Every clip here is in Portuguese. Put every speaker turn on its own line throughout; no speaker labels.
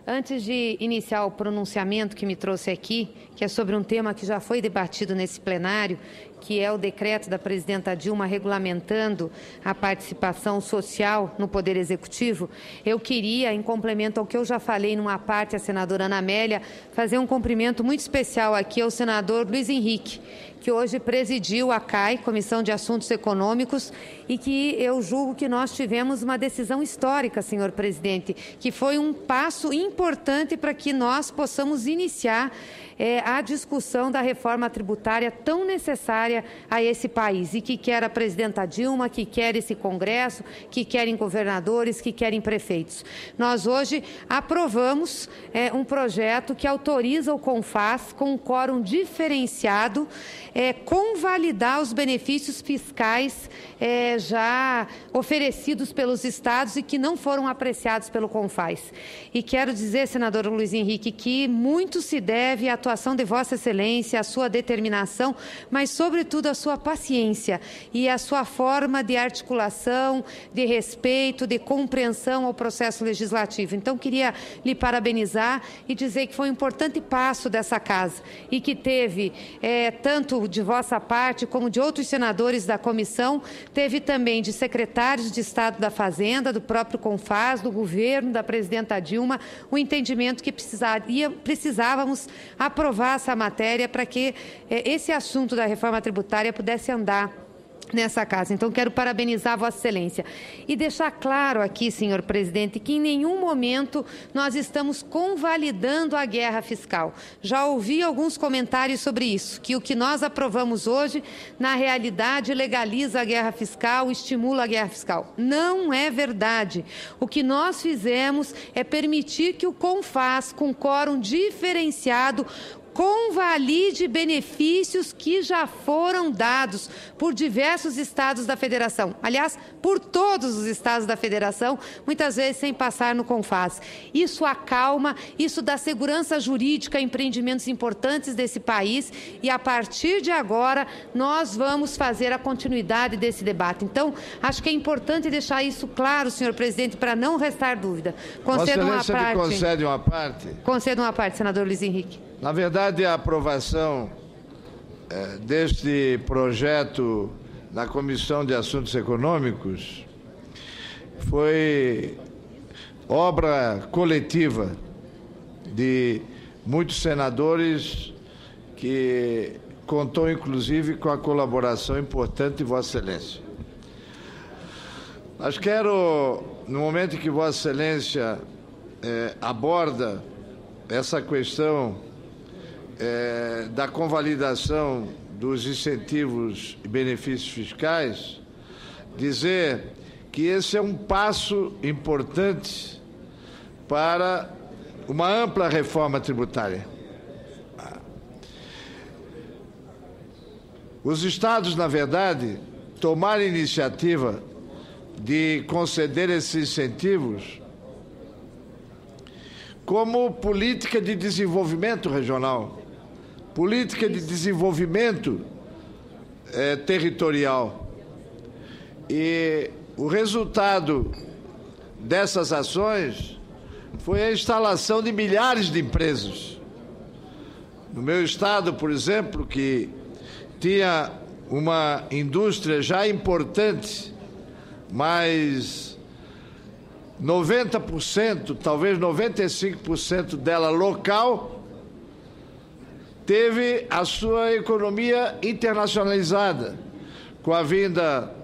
Antes de iniciar o pronunciamento que me trouxe aqui, que é sobre um tema que já foi debatido nesse plenário, que é o decreto da presidenta Dilma regulamentando a participação social no Poder Executivo, eu queria, em complemento ao que eu já falei numa parte, a senadora Ana Amélia, fazer um cumprimento muito especial aqui ao senador Luiz Henrique, que hoje presidiu a CAI, Comissão de Assuntos Econômicos, e que eu julgo que nós tivemos uma decisão histórica, senhor presidente, que foi um passo importante para que nós possamos iniciar a discussão da reforma tributária tão necessária a esse país, e que quer a presidenta Dilma, que quer esse Congresso, que querem governadores, que querem prefeitos. Nós hoje aprovamos um projeto que autoriza o CONFAS, com um quórum diferenciado, convalidar os benefícios fiscais já oferecidos pelos estados e que não foram apreciados pelo CONFAS. E quero dizer, senador Luiz Henrique, que muito se deve à atuação de Vossa Excelência, à sua determinação, mas, sobretudo, à sua paciência e à sua forma de articulação, de respeito, de compreensão ao processo legislativo. Então, queria lhe parabenizar e dizer que foi um importante passo dessa casa e que teve, tanto de vossa parte como de outros senadores da comissão, teve também de secretários de Estado da Fazenda, do próprio CONFAS, do governo, da presidenta Dilma, o entendimento que precisávamos aprovar essa matéria para que esse assunto da reforma tributária pudesse andar nessa casa. Então, quero parabenizar Vossa Excelência e deixar claro aqui, senhor presidente, que em nenhum momento nós estamos convalidando a guerra fiscal. Já ouvi alguns comentários sobre isso, que o que nós aprovamos hoje, na realidade, legaliza a guerra fiscal, estimula a guerra fiscal. Não é verdade. O que nós fizemos é permitir que o CONFAS, com quórum diferenciado, convalide benefícios que já foram dados por diversos estados da federação. Aliás, por todos os estados da federação, muitas vezes sem passar no CONFAS. Isso acalma, isso dá segurança jurídica a empreendimentos importantes desse país e, a partir de agora, nós vamos fazer a continuidade desse debate. Então, acho que é importante deixar isso claro, senhor presidente, para não restar dúvida.
Conceda uma parte. Concede uma parte?
Conceda uma parte, senador Luiz Henrique.
Na verdade, a aprovação deste projeto na Comissão de Assuntos Econômicos foi obra coletiva de muitos senadores, que contou, inclusive, com a colaboração importante de Vossa Excelência. Mas quero, no momento em que Vossa Excelência aborda essa questão da convalidação dos incentivos e benefícios fiscais, dizer que esse é um passo importante para uma ampla reforma tributária. Os estados, na verdade, tomaram a iniciativa de conceder esses incentivos como política de desenvolvimento regional, política de desenvolvimento territorial. E o resultado dessas ações foi a instalação de milhares de empresas. No meu estado, por exemplo, que tinha uma indústria já importante, mas 90%, talvez 95% dela local, teve a sua economia internacionalizada, com a vinda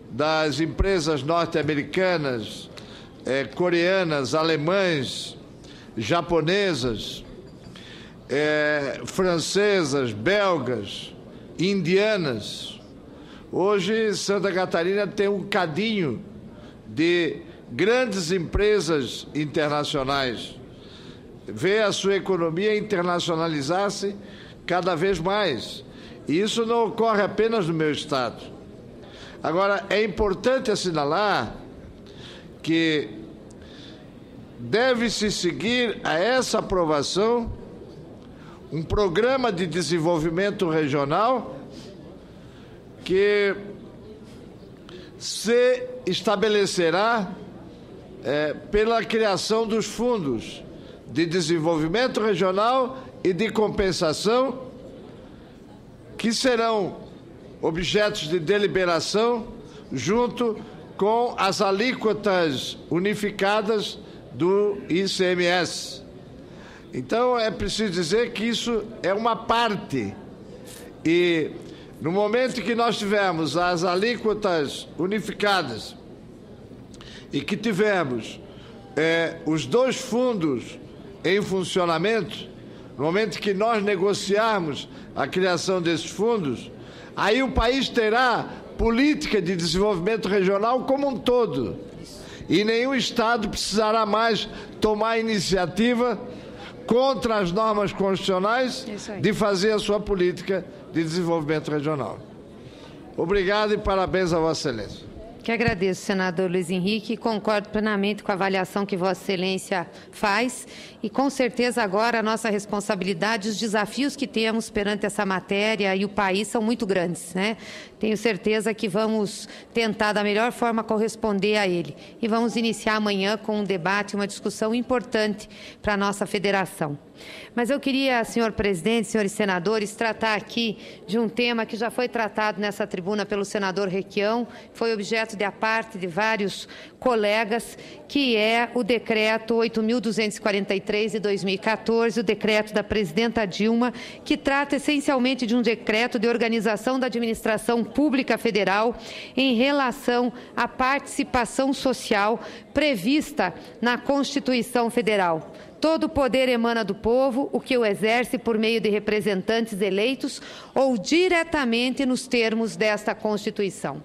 das empresas norte-americanas, coreanas, alemãs, japonesas, francesas, belgas, indianas. Hoje, Santa Catarina tem um cadinho de grandes empresas internacionais. Vê a sua economia internacionalizar-se cada vez mais. E isso não ocorre apenas no meu estado. Agora, é importante assinalar que deve-se seguir a essa aprovação um programa de desenvolvimento regional que se estabelecerá pela criação dos fundos de desenvolvimento regional e de compensação, que serão objetos de deliberação junto com as alíquotas unificadas do ICMS. Então, é preciso dizer que isso é uma parte. E, no momento que nós tivemos as alíquotas unificadas e que tivemos os dois fundos em funcionamento, no momento que nós negociarmos a criação desses fundos, aí o país terá política de desenvolvimento regional como um todo. E nenhum Estado precisará mais tomar iniciativa contra as normas constitucionais de fazer a sua política de desenvolvimento regional. Obrigado e parabéns a Vossa Excelência.
Que agradeço, senador Luiz Henrique, e concordo plenamente com a avaliação que Vossa Excelência faz e, com certeza, agora a nossa responsabilidade, os desafios que temos perante essa matéria e o país são muito grandes, né? Tenho certeza que vamos tentar, da melhor forma, corresponder a ele. E vamos iniciar amanhã com um debate, uma discussão importante para a nossa federação. Mas eu queria, senhor presidente, senhores senadores, tratar aqui de um tema que já foi tratado nessa tribuna pelo senador Requião, foi objeto de aparte de vários colegas, que é o decreto 8.243 de 2014, o decreto da presidenta Dilma, que trata essencialmente de um decreto de organização da administração pública federal em relação à participação social prevista na Constituição Federal. Todo o poder emana do povo, o que o exerce por meio de representantes eleitos ou diretamente nos termos desta Constituição.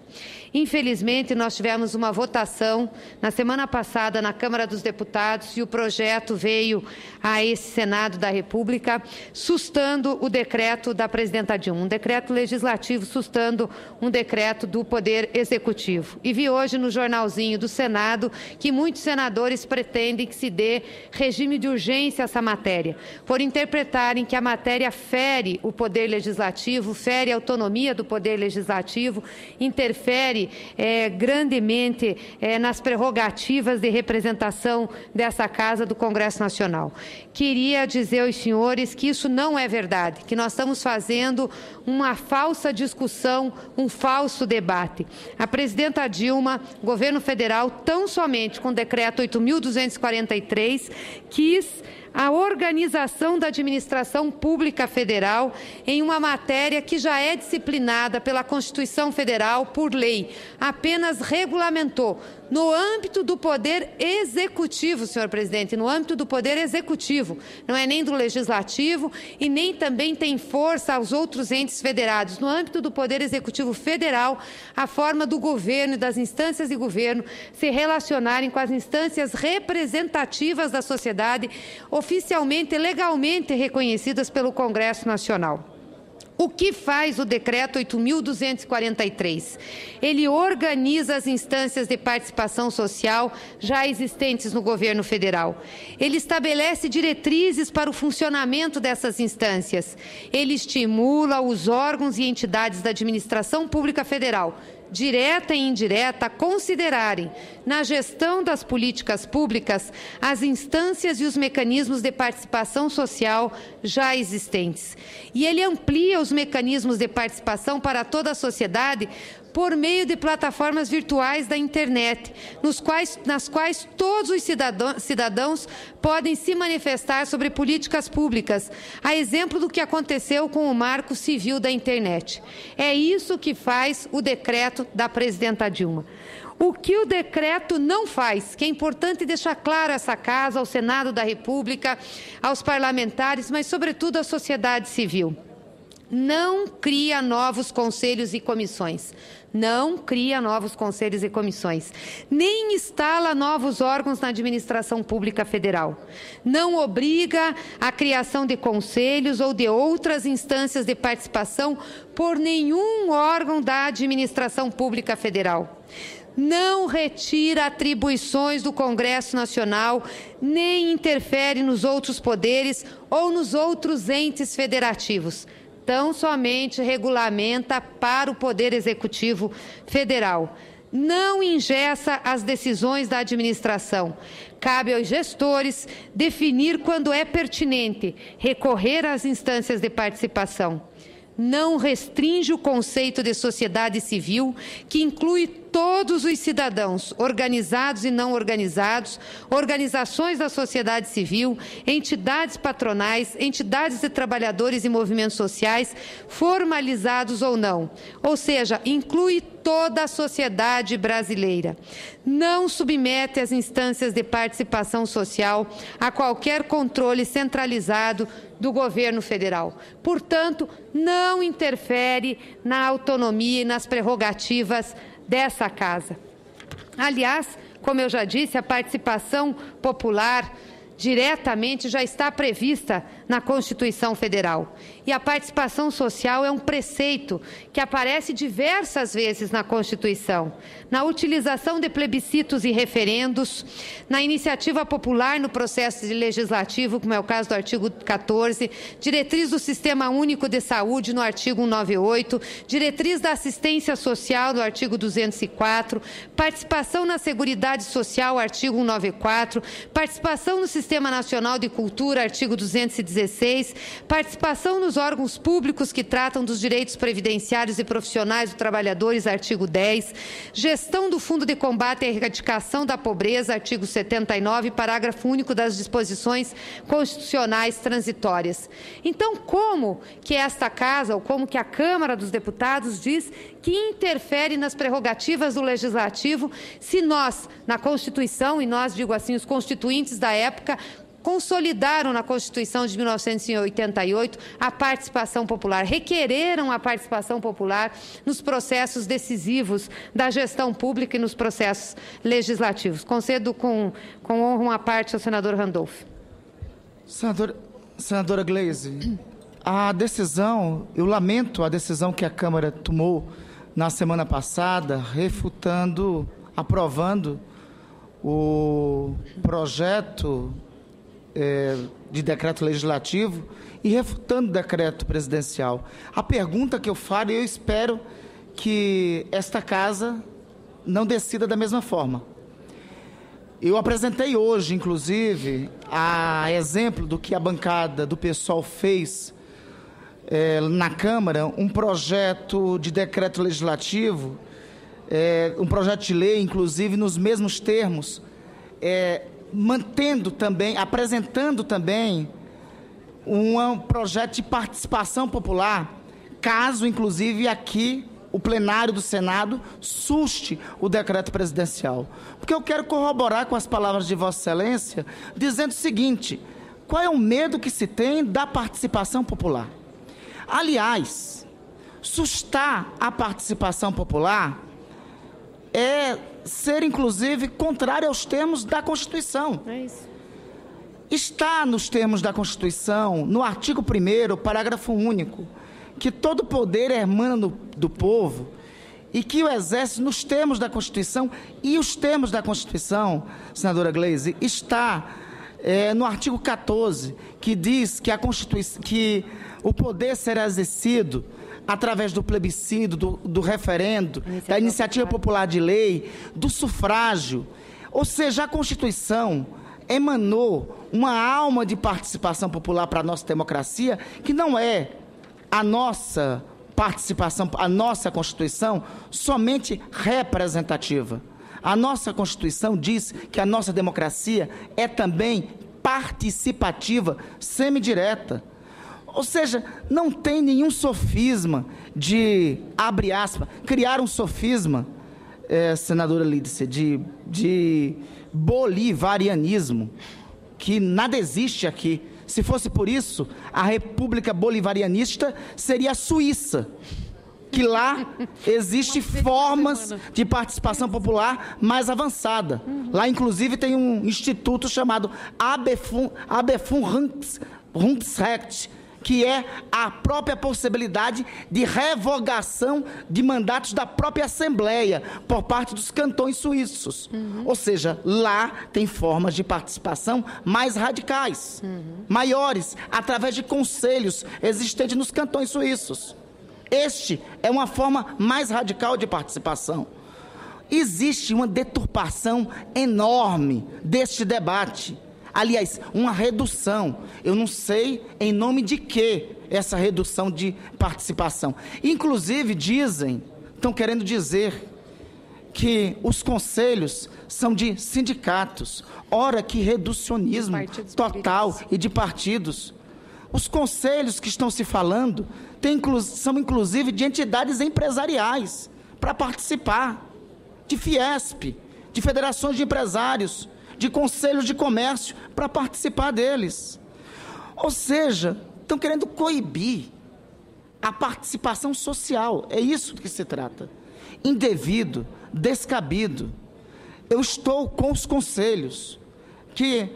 Infelizmente, nós tivemos uma votação na semana passada na Câmara dos Deputados e o projeto veio a esse Senado da República sustando o decreto da presidenta Dilma, um decreto legislativo sustando um decreto do Poder Executivo. E vi hoje no jornalzinho do Senado que muitos senadores pretendem que se dê regime de urgência a essa matéria, por interpretarem que a matéria fere o Poder Legislativo, fere a autonomia do Poder Legislativo, interfere grandemente nas prerrogativas de representação dessa Casa do Congresso Nacional. Queria dizer aos senhores que isso não é verdade, que nós estamos fazendo uma falsa discussão, um falso debate. A presidenta Dilma, governo federal, tão somente com o decreto 8.243, quis a organização da administração pública federal em uma matéria que já é disciplinada pela Constituição Federal por lei, apenas regulamentou. No âmbito do Poder Executivo, senhor presidente, no âmbito do Poder Executivo, não é nem do Legislativo e nem também tem força aos outros entes federados. No âmbito do Poder Executivo Federal, a forma do governo e das instâncias de governo se relacionarem com as instâncias representativas da sociedade, oficialmente e legalmente reconhecidas pelo Congresso Nacional. O que faz o decreto 8.243? Ele organiza as instâncias de participação social já existentes no governo federal. Ele estabelece diretrizes para o funcionamento dessas instâncias. Ele estimula os órgãos e entidades da administração pública federal, direta e indireta, a considerarem, na gestão das políticas públicas, as instâncias e os mecanismos de participação social já existentes. E ele amplia os mecanismos de participação para toda a sociedade por meio de plataformas virtuais da internet, nas quais todos os cidadãos podem se manifestar sobre políticas públicas, a exemplo do que aconteceu com o Marco Civil da internet. É isso que faz o decreto da presidenta Dilma. O que o decreto não faz, que é importante deixar claro a essa Casa, ao Senado da República, aos parlamentares, mas sobretudo à sociedade civil, não cria novos conselhos e comissões. Não cria novos conselhos e comissões, nem instala novos órgãos na administração pública federal. Não obriga a criação de conselhos ou de outras instâncias de participação por nenhum órgão da administração pública federal. Não retira atribuições do Congresso Nacional, nem interfere nos outros poderes ou nos outros entes federativos. Tão somente regulamenta para o Poder Executivo Federal. não engessa as decisões da administração. Cabe aos gestores definir quando é pertinente recorrer às instâncias de participação. Não restringe o conceito de sociedade civil, que inclui todos os cidadãos, organizados e não organizados, organizações da sociedade civil, entidades patronais, entidades de trabalhadores e movimentos sociais, formalizados ou não. Ou seja, inclui toda a sociedade brasileira. Não submete as instâncias de participação social a qualquer controle centralizado do governo federal. Portanto, não interfere na autonomia e nas prerrogativas dessa casa. Aliás, como eu já disse, a participação popular diretamente já está prevista na Constituição Federal. E a participação social é um preceito que aparece diversas vezes na Constituição, na utilização de plebiscitos e referendos, na iniciativa popular no processo legislativo, como é o caso do artigo 14, diretriz do Sistema Único de Saúde no artigo 198, diretriz da assistência social no artigo 204, participação na Seguridade Social, artigo 194, participação no Sistema Nacional de Cultura, artigo 216, participação nos órgãos públicos que tratam dos direitos previdenciários e profissionais dos trabalhadores, artigo 10, gestão do Fundo de Combate à Erradicação da Pobreza, artigo 79, parágrafo único das disposições constitucionais transitórias. Então, como que esta Casa, ou como que a Câmara dos Deputados diz que interfere nas prerrogativas do Legislativo se nós, na Constituição, e nós, digo assim, os constituintes da época, consolidaram na Constituição de 1988 a participação popular, requereram a participação popular nos processos decisivos da gestão pública e nos processos legislativos. Concedo com honra uma parte ao senador Randolph.
Senadora Gleisi, a decisão, eu lamento a decisão que a Câmara tomou na semana passada, aprovando o projeto de decreto legislativo e refutando o decreto presidencial. A pergunta que eu faço, eu espero que esta Casa não decida da mesma forma. Eu apresentei hoje, inclusive, a exemplo do que a bancada do PSOL fez na Câmara, um projeto de decreto legislativo, um projeto de lei, inclusive, nos mesmos termos, apresentando também um projeto de participação popular, caso, inclusive, aqui o plenário do Senado suste o decreto presidencial. Porque eu quero corroborar com as palavras de Vossa Excelência, dizendo o seguinte: qual é o medo que se tem da participação popular? Aliás, sustar a participação popular é ser, inclusive, contrário aos termos da Constituição.
É isso.
Está nos termos da Constituição, no artigo 1º, parágrafo único, que todo poder emana do povo e que o exerce nos termos da Constituição. E os termos da Constituição, senadora Gleisi, está no artigo 14, que diz que o poder será exercido através do plebiscito, do referendo, da iniciativa popular de lei, do sufrágio. Ou seja, a Constituição emanou uma alma de participação popular para a nossa democracia, que não é a nossa participação, a nossa Constituição, somente representativa. A nossa Constituição diz que a nossa democracia é também participativa, semidireta. Ou seja, não tem nenhum sofisma de, abre aspas, criar um sofisma, senadora Lídice, de bolivarianismo, que nada existe aqui. Se fosse por isso, a República Bolivarianista seria a Suíça, que lá existe formas de participação popular mais avançada. Lá, inclusive, tem um instituto chamado Abefundungsrecht, que é a própria possibilidade de revogação de mandatos da própria Assembleia por parte dos cantões suíços. Ou seja, lá tem formas de participação mais radicais, maiores, através de conselhos existentes nos cantões suíços. Este é uma forma mais radical de participação. existe uma deturpação enorme deste debate. Aliás, uma redução. Eu não sei em nome de que essa redução de participação. Inclusive, estão querendo dizer que os conselhos são de sindicatos. Ora, que reducionismo total e de partidos. Os conselhos que estão se falando são inclusive de entidades empresariais para participar, de Fiesp, de federações de empresários, de conselhos de comércio para participar deles. Ou seja, estão querendo coibir a participação social. É isso que se trata. Indevido, descabido. Eu estou com os conselhos, que,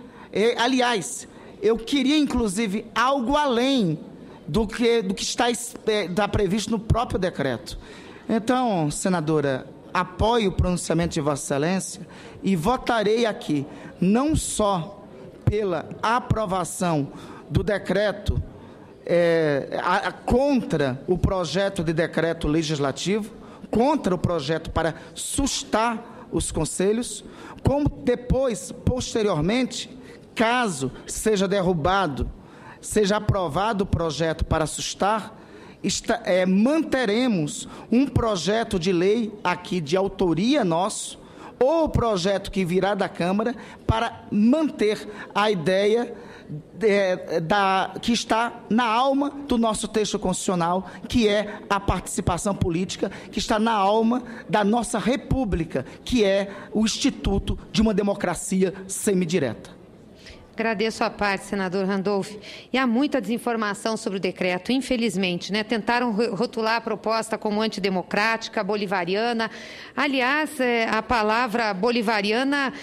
aliás, eu queria, inclusive, algo além do que está previsto no próprio decreto. Então, senadora, apoio o pronunciamento de Vossa Excelência e votarei aqui, não só pela aprovação do decreto contra o projeto de decreto legislativo, contra o projeto para sustar os conselhos, como depois, posteriormente, caso seja derrubado, seja aprovado o projeto para sustar, manteremos um projeto de lei aqui de autoria nosso, ou o projeto que virá da Câmara, para manter a ideia que está na alma do nosso texto constitucional, que é a participação política, que está na alma da nossa República, que é o instituto de uma democracia semidireta.
Agradeço a parte, senador Randolph. E há muita desinformação sobre o decreto, infelizmente, né? Tentaram rotular a proposta como antidemocrática, bolivariana. Aliás, a palavra bolivariana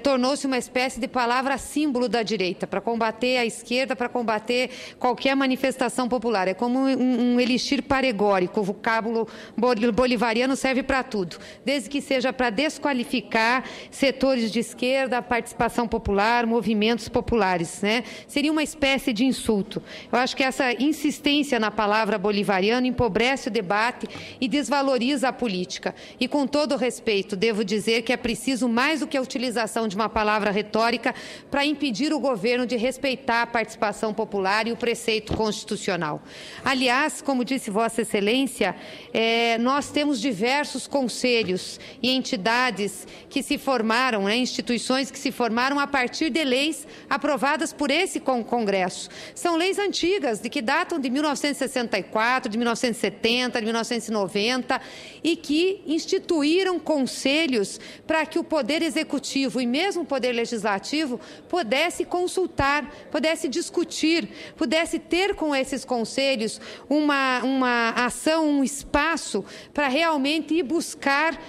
tornou-se uma espécie de palavra símbolo da direita, para combater a esquerda, para combater qualquer manifestação popular. É como um elixir paregórico. O vocábulo bolivariano serve para tudo, desde que seja para desqualificar setores de esquerda, a participação popular, movimentos populares, né? Seria uma espécie de insulto. Eu acho que essa insistência na palavra bolivariano empobrece o debate e desvaloriza a política. E, com todo respeito, devo dizer que é preciso mais do que a utilização de uma palavra retórica para impedir o governo de respeitar a participação popular e o preceito constitucional. Aliás, como disse Vossa Excelência, nós temos diversos conselhos e entidades que se formaram, né, instituições que se formaram a partir de leis aprovadas por esse Congresso. São leis antigas, que datam de 1964, de 1970, de 1990, e que instituíram conselhos para que o Poder Executivo e mesmo o Poder Legislativo pudesse consultar, pudesse discutir, pudesse ter com esses conselhos uma ação, um espaço para realmente ir buscar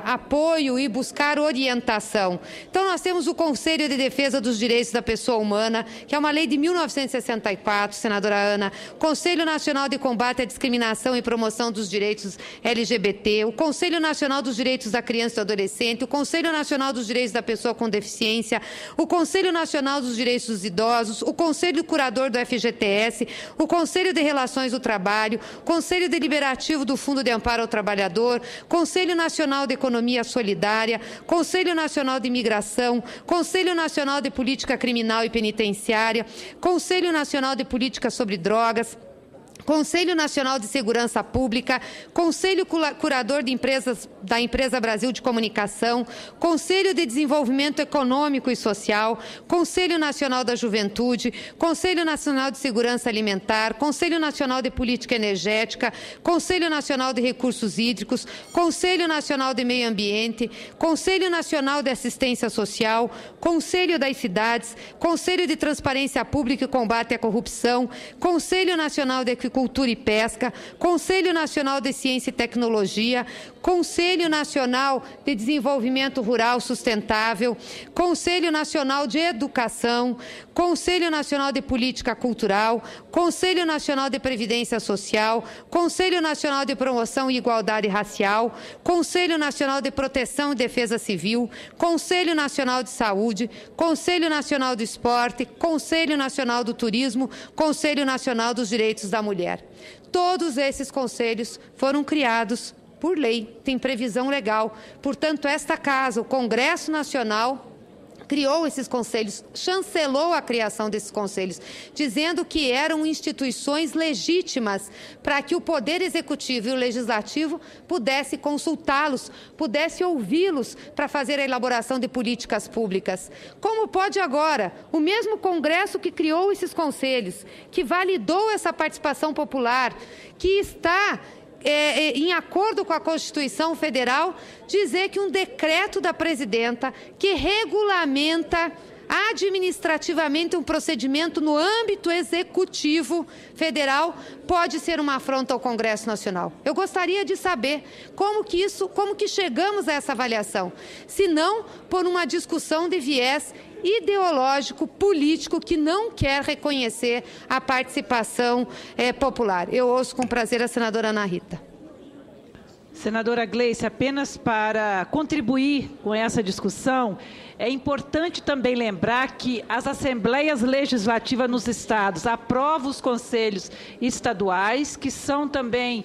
apoio e buscar orientação. Então, nós temos o Conselho de Defesa dos Direitos da Pessoa Humana, que é uma lei de 1964, senadora Ana, Conselho Nacional de Combate à Discriminação e Promoção dos Direitos LGBT, o Conselho Nacional dos Direitos da Criança e do Adolescente, o Conselho Nacional dos Direitos da Pessoa com Deficiência, o Conselho Nacional dos Direitos dos Idosos, o Conselho Curador do FGTS, o Conselho de Relações do Trabalho, Conselho Deliberativo do Fundo de Amparo ao Trabalhador, Conselho Nacional de Economia Solidária, Conselho Nacional de Imigração, Conselho Nacional de Política Criminal e Penitenciária, Conselho Nacional de Política sobre Drogas, Conselho Nacional de Segurança Pública, Conselho Curador da Empresa Brasil de Comunicação, Conselho de Desenvolvimento Econômico e Social, Conselho Nacional da Juventude, Conselho Nacional de Segurança Alimentar, Conselho Nacional de Política Energética, Conselho Nacional de Recursos Hídricos, Conselho Nacional de Meio Ambiente, Conselho Nacional de Assistência Social, Conselho das Cidades, Conselho de Transparência Pública e Combate à Corrupção, Conselho Nacional de Agricultura e Pesca, Conselho Nacional de Ciência e Tecnologia, Conselho Nacional de Desenvolvimento Rural Sustentável, Conselho Nacional de Educação, Conselho Nacional de Política Cultural, Conselho Nacional de Previdência Social, Conselho Nacional de Promoção e Igualdade Racial, Conselho Nacional de Proteção e Defesa Civil, Conselho Nacional de Saúde, Conselho Nacional do Esporte, Conselho Nacional do Turismo, Conselho Nacional dos Direitos da Mulher. Todos esses conselhos foram criados por lei, tem previsão legal. Portanto, esta Casa, o Congresso Nacional, criou esses conselhos, chancelou a criação desses conselhos, dizendo que eram instituições legítimas para que o Poder Executivo e o Legislativo pudesse consultá-los, pudesse ouvi-los para fazer a elaboração de políticas públicas. Como pode agora, o mesmo Congresso que criou esses conselhos, que validou essa participação popular, que está em acordo com a Constituição Federal, dizer que um decreto da presidenta que regulamenta administrativamente um procedimento no âmbito executivo federal pode ser uma afronta ao Congresso Nacional. Eu gostaria de saber como que chegamos a essa avaliação, se não por uma discussão de viés ideológico, político, que não quer reconhecer a participação popular. Eu ouço com prazer a senadora Ana Rita.
Senadora Gleice, apenas para contribuir com essa discussão, é importante também lembrar que as assembleias legislativas nos estados aprovam os conselhos estaduais, que são também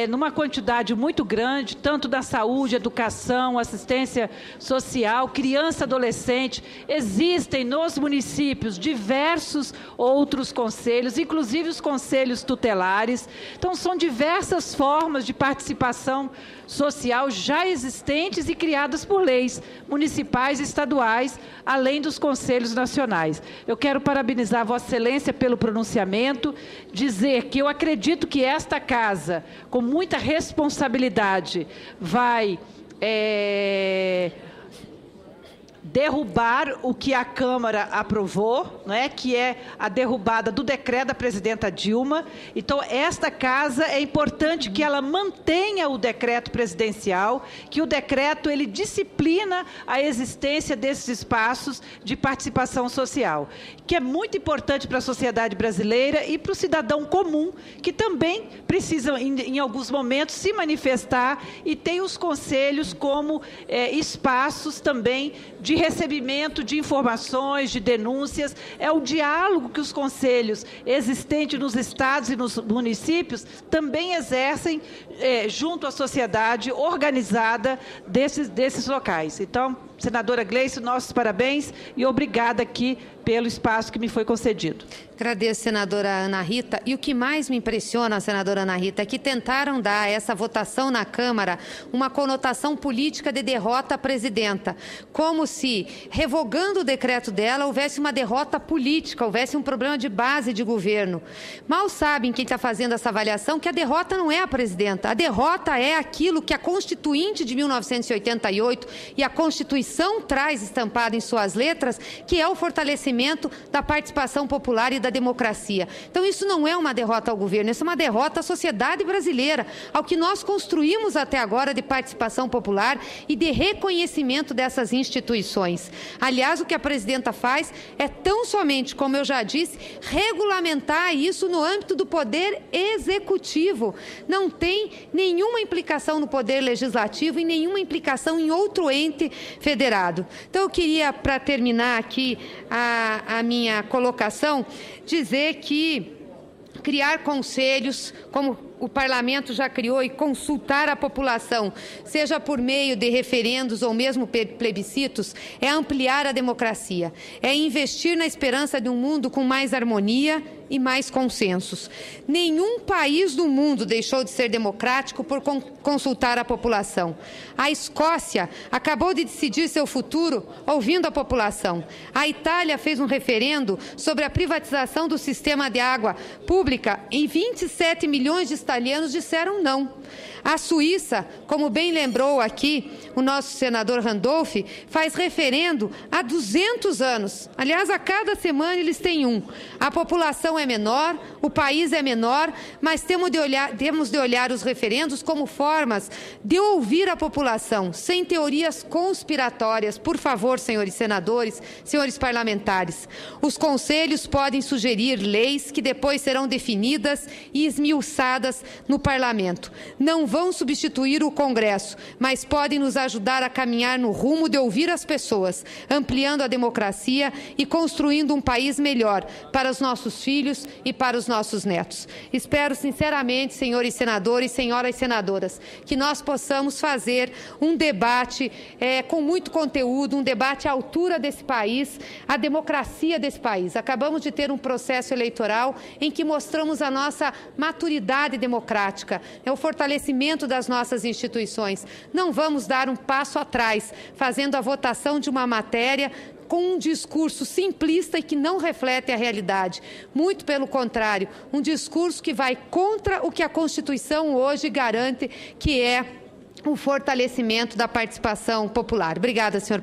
numa quantidade muito grande, tanto da saúde, educação, assistência social, criança, adolescente. Existem nos municípios diversos outros conselhos, inclusive os conselhos tutelares. Então, são diversas formas de participação social já existentes e criadas por leis municipais e estaduais, além dos conselhos nacionais. Eu quero parabenizar Vossa Excelência pelo pronunciamento, dizer que eu acredito que esta Casa, com muita responsabilidade, vai derrubar o que a Câmara aprovou, que é a derrubada do decreto da presidenta Dilma. Então, esta Casa, é importante que ela mantenha o decreto presidencial, que o decreto ele disciplina a existência desses espaços de participação social, que é muito importante para a sociedade brasileira e para o cidadão comum, que também precisa, em alguns momentos, se manifestar, e tem os conselhos como espaços também de recebimento de informações, de denúncias. É o diálogo que os conselhos existentes nos estados e nos municípios também exercem junto à sociedade organizada desses locais. Então, senadora Gleice, nossos parabéns e obrigada aqui pelo espaço que me foi concedido.
Agradeço, senadora Ana Rita. E o que mais me impressiona, senadora Ana Rita, é que tentaram dar a essa votação na Câmara uma conotação política de derrota à presidenta, como se, revogando o decreto dela, houvesse uma derrota política, houvesse um problema de base de governo. Mal sabem quem está fazendo essa avaliação que a derrota não é a presidenta, a derrota é aquilo que a Constituinte de 1988 e a Constituição traz estampado em suas letras, que é o fortalecimento da participação popular e da democracia. Então, isso não é uma derrota ao governo, isso é uma derrota à sociedade brasileira, ao que nós construímos até agora de participação popular e de reconhecimento dessas instituições. Aliás, o que a presidenta faz é tão somente, como eu já disse, regulamentar isso no âmbito do Poder Executivo. Não tem nenhuma implicação no Poder Legislativo e nenhuma implicação em outro ente federado. Então, eu queria, para terminar aqui a minha colocação, dizer que criar conselhos, como o Parlamento já criou, e consultar a população, seja por meio de referendos ou mesmo plebiscitos, é ampliar a democracia, é investir na esperança de um mundo com mais harmonia e mais consensos. Nenhum país do mundo deixou de ser democrático por consultar a população. A Escócia acabou de decidir seu futuro ouvindo a população. A Itália fez um referendo sobre a privatização do sistema de água pública e 27 milhões de italianos disseram não. A Suíça, como bem lembrou aqui o nosso senador Randolph, faz referendo há 200 anos. Aliás, a cada semana eles têm um. A população é menor, o país é menor, mas temos de olhar os referendos como formas de ouvir a população, sem teorias conspiratórias. Por favor, senhores senadores, senhores parlamentares, os conselhos podem sugerir leis que depois serão definidas e esmiuçadas pessoas no Parlamento. Não vão substituir o Congresso, mas podem nos ajudar a caminhar no rumo de ouvir as pessoas, ampliando a democracia e construindo um país melhor para os nossos filhos e para os nossos netos. Espero sinceramente, senhores senadores e senhoras senadoras, que nós possamos fazer um debate com muito conteúdo, um debate à altura desse país, a democracia desse país. Acabamos de ter um processo eleitoral em que mostramos a nossa maturidade democrática, o fortalecimento das nossas instituições. Não vamos dar um passo atrás, fazendo a votação de uma matéria com um discurso simplista e que não reflete a realidade. Muito pelo contrário, um discurso que vai contra o que a Constituição hoje garante, que é o fortalecimento da participação popular. Obrigada, senhor.